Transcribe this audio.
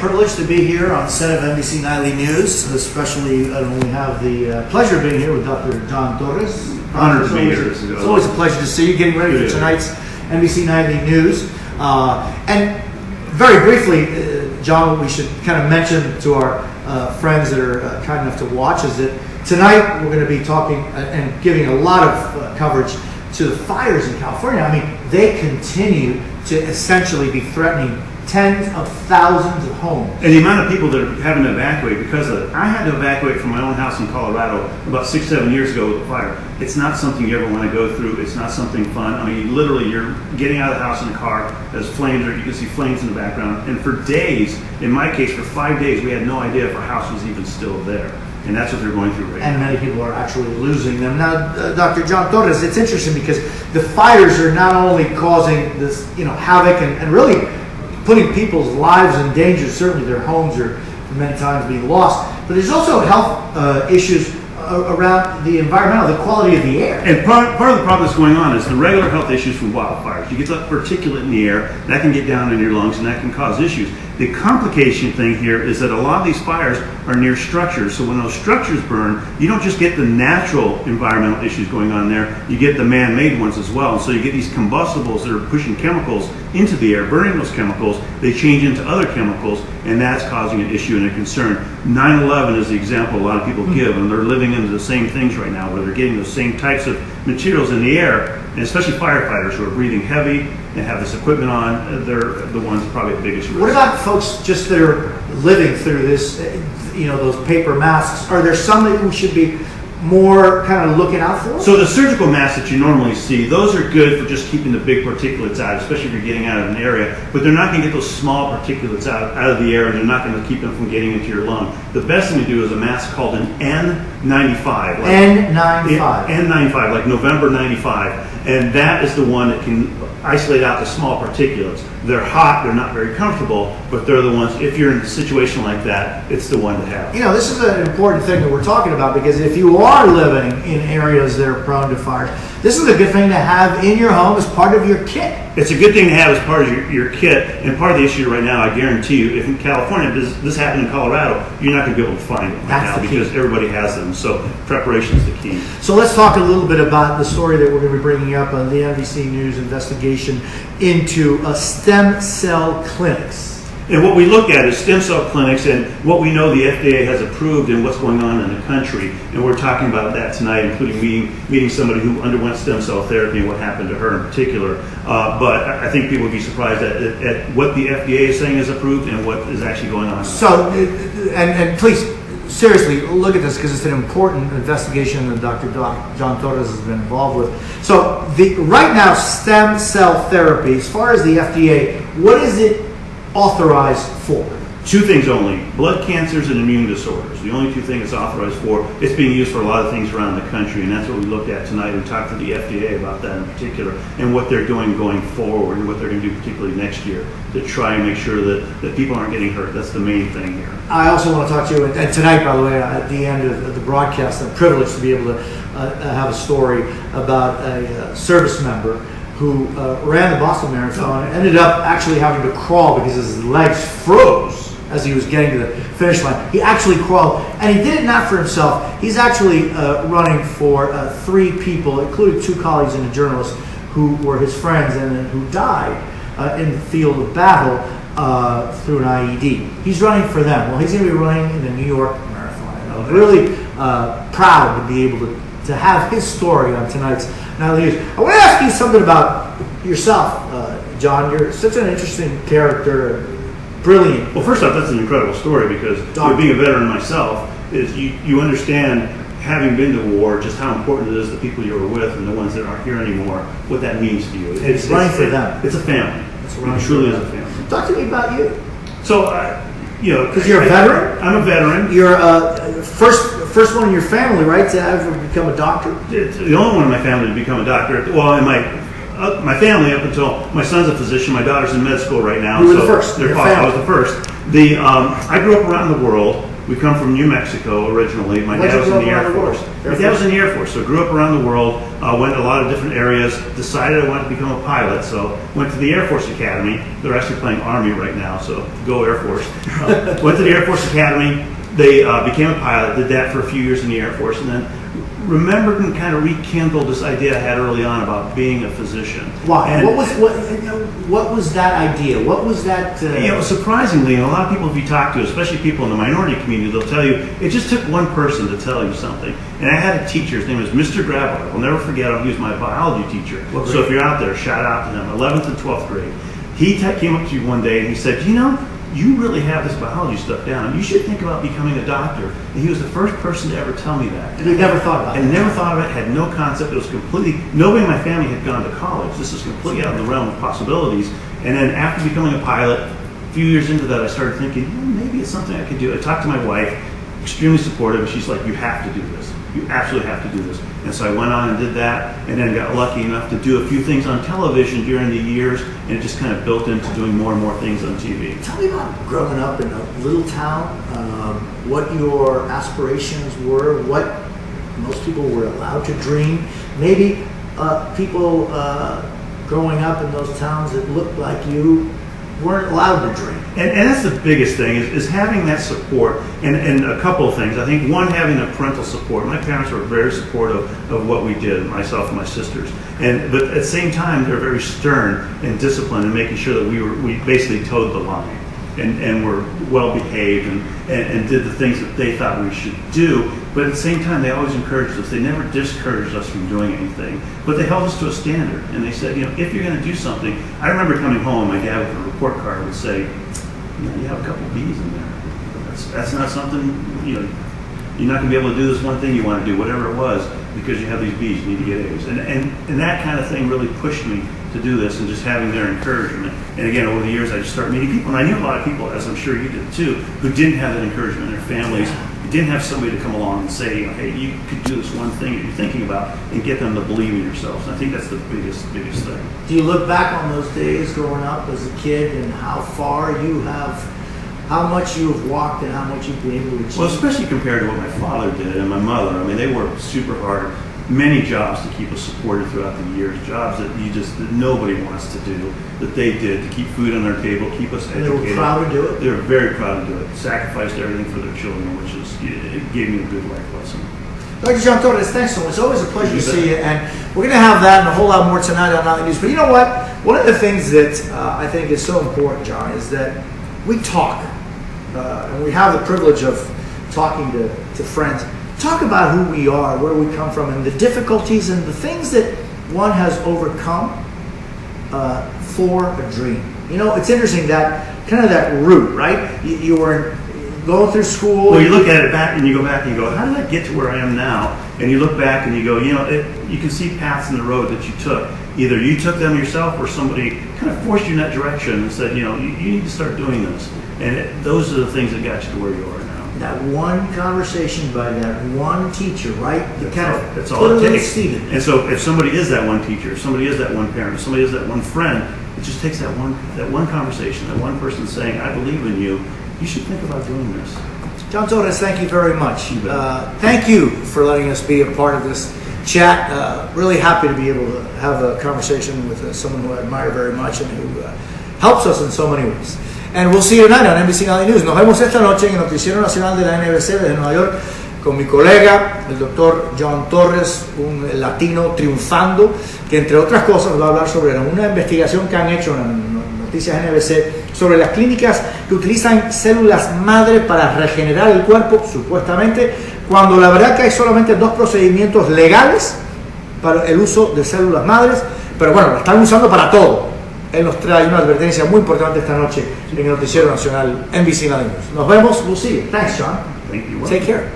privilege to be here on set of NBC Nightly News, especially when we have the pleasure of being here with Dr. John Torres. Honored to be here. It's always a pleasure to see you, getting ready for tonight's NBC Nightly News. And very briefly, John, what we should kind of mention to our friends that are kind enough to watch is that tonight we're going to be talking and giving a lot of coverage to the fires in California. I mean, they continue to essentially be threatening tens of thousands of homes. And the amount of people that are having to evacuate because of it. I had to evacuate from my own house in Colorado about 6-7 years ago with a fire. It's not something you ever want to go through. It's not something fun. I mean, literally, you're getting out of the house in a car, there's flames, or you can see flames in the background. And for days, in my case, for 5 days, we had no idea if our house was even still there. And that's what they're going through right now. And many people are actually losing them. Now, Dr. John Torres, it's interesting because the fires are not only causing this, havoc and really putting people's lives in danger. Certainly their homes are many times being lost. But there's also health issues around the environmental, the quality of the air. And part of the problem that's going on is the regular health issues from wildfires. You get that particulate in the air, that can get down in your lungs, and that can cause issues. The complication thing here is that a lot of these fires are near structures. So when those structures burn, you don't just get the natural environmental issues going on there, you get the man-made ones as well. And so you get these combustibles that are pushing chemicals into the air, burning those chemicals, they change into other chemicals, and that's causing an issue and a concern. 9/11 is the example a lot of people give, and they're living into the same things right now, where they're getting those same types of materials in the air, and especially firefighters who are breathing heavy and have this equipment on, they're the ones probably the biggest risk. What about folks just that are living through this, those paper masks? Are there some that we should be more kind of looking out for? So the surgical masks that you normally see, those are good for just keeping the big particulates out, especially if you're getting out of an area, but they're not going to get those small particulates out of the air, and they're not going to keep them from getting into your lung. The best thing to do is a mask called an N95. N95, like November 95. And that is the one that can isolate out the small particulates. They're hot, they're not very comfortable, but they're the ones, if you're in a situation like that, it's the one to have. This is an important thing that we're talking about, because if you are living in areas that are prone to fires, this is a good thing to have in your home as part of your kit. It's a good thing to have as part of your kit, and part of the issue right now, I guarantee you, if in California this happened in Colorado, you're not going to be able to find them right now because everybody has them. So preparation is the key. So let's talk a little bit about the story that we're going to be bringing up on the NBC News investigation into stem cell clinics. And what we look at is stem cell clinics and what we know the FDA has approved and what's going on in the country. And we're talking about that tonight, including meeting somebody who underwent stem cell therapy and what happened to her in particular. But I think people would be surprised at what the FDA is saying is approved and what is actually going on. So, and please, seriously, look at this, because it's an important investigation that Dr. John Torres has been involved with. So, right now, stem cell therapy, as far as the FDA, what is it authorized for? Two things only: blood cancers and immune disorders. The only two things it's authorized for. It's being used for a lot of things around the country, and that's what we looked at tonight. We talked to the FDA about that in particular, and what they're doing going forward, and what they're going to do particularly next year to try and make sure that people aren't getting hurt. That's the main thing here. I also want to talk to you, and tonight, by the way, at the end of the broadcast, I'm privileged to be able to have a story about a service member who ran the Boston Marathon and ended up actually having to crawl because his legs froze as he was getting to the finish line. He actually crawled, and he did it not for himself. He's actually running for 3 people, including 2 colleagues and a journalist who were his friends and who died in the field of battle through an IED. He's running for them. Well, he's going to be running in the New York Marathon. And I'm really proud to be able to have his story on tonight's Nightly News. I want to ask you something about yourself, John. You're such an interesting character. Brilliant. Well, first off, that's an incredible story, because being a veteran myself, is you understand, having been to war, just how important it is the people you were with and the ones that aren't here anymore, what that means to you. It's running for them. It's a family. It truly is a family. Talk to me about you. So, because you're a veteran. I'm a veteran. You're first one in your family, right, to ever become a doctor? It's the only one in my family to become a doctor. Well, in my family, up until my son's a physician, my daughter's in med school right now. You were the first. I was the first. I grew up around the world. We come from New Mexico originally. My Where'd dad you was grow in the up Air around the world? Force. Air My dad was in the Air Force, so grew up around the world, went to a lot of different areas, decided I wanted to become a pilot, so went to the Air Force Academy. They're actually playing Army right now, so go Air Force. Went to the Air Force Academy. They became a pilot, did that for a few years in the Air Force, and then remembered and kind of rekindled this idea I had early on about being a physician. Why? And What was that idea? What was that? Surprisingly, and a lot of people if you talk to, especially people in the minority community, they'll tell you it just took one person to tell you something. And I had a teacher, his name was Mr. Grabler. I'll never forget him. He was my biology teacher. So if you're out there, shout out to him. 11th and 12th grade. He came up to you one day and he said, you really have this biology stuff down. You should think about becoming a doctor. And he was the first person to ever tell me that. And you never thought about it? I never thought of it, had no concept. It was completely, nobody in my family had gone to college. This is completely out of the realm of possibilities. And then after becoming a pilot, a few years into that, I started thinking, maybe it's something I could do. I talked to my wife, extremely supportive, and she's like, you have to do this. You absolutely have to do this. And so I went on and did that, and then got lucky enough to do a few things on television during the years, and it just kind of built into doing more and more things on TV. Tell me about growing up in a little town, what your aspirations were, what most people were allowed to dream. Maybe people growing up in those towns that looked like you weren't allowed to dream. And that's the biggest thing is having that support, and a couple of things. I think one, having a parental support. My parents were very supportive of what we did, myself and my sisters. But at the same time, they're very stern and disciplined in making sure that we basically towed the line and were well behaved and did the things that they thought we should do. But at the same time, they always encouraged us. They never discouraged us from doing anything. But they held us to a standard. And they said, if you're going to do something, I remember coming home, my dad with a report card would say, you have a couple B's in there. That's not something, you're not going to be able to do this one thing you want to do, whatever it was, because you have these B's, you need to get A's. And that kind of thing really pushed me to do this, and just having their encouragement. And again, over the years, I just started meeting people, and I knew a lot of people, as I'm sure you did too, who didn't have that encouragement in their families, didn't have somebody to come along and say, hey, you could do this one thing that you're thinking about, and get them to believe in yourselves. And I think that's the biggest thing. Do you look back on those days growing up as a kid and how much you have walked and how much you've been able to achieve? Well, especially compared to what my father did and my mother. I mean, they worked super hard, many jobs to keep us supported throughout the years, jobs that that nobody wants to do, that they did to keep food on their table, keep us educated. They were proud to do it? They were very proud to do it. Sacrificed everything for their children, it gave me a good life lesson. Dr. John Torres, thanks so much. It's always a pleasure to see you, and we're going to have that and a whole lot more tonight on Nightly News. But you know what? One of the things that I think is so important, John, is that we talk, and we have the privilege of talking to friends. Talk about who we are, where we come from, and the difficulties and the things that one has overcome for a dream. It's interesting that kind of that route, right? You were going through school. Well, you look at it back, and you go back and you go, how did I get to where I am now? And you look back and you go, you can see paths in the road that you took. Either you took them yourself, or somebody kind of forced you in that direction and said, you need to start doing this. And those are the things that got you to where you are now. That one conversation by that one teacher, right? That's all it takes. And so if somebody is that one teacher, if somebody is that one parent, if somebody is that one friend, it just takes that one conversation, that one person saying, I believe in you. You should think about doing this. John Torres, thank you very much. Thank you for letting us be a part of this chat. Really happy to be able to have a conversation with someone who I admire very much and who helps us in so many ways. And we'll see you tonight on NBC Nightly News. Nos vemos esta noche en el Noticiero Nacional de la NBC desde Nueva York con mi colega, el doctor John Torres, un latino triunfando, que entre otras cosas nos va a hablar sobre una investigación que han hecho en Noticias NBC sobre las clínicas que utilizan células madre para regenerar el cuerpo, supuestamente, cuando la verdad que hay solamente 2 procedimientos legales para el uso de células madres, pero bueno, la están usando para todo. Él nos trae una advertencia muy importante esta noche en el Noticiero Nacional NBC Nightly News. Nos vemos, we'll see you. Thanks, John. Thank you. Take care.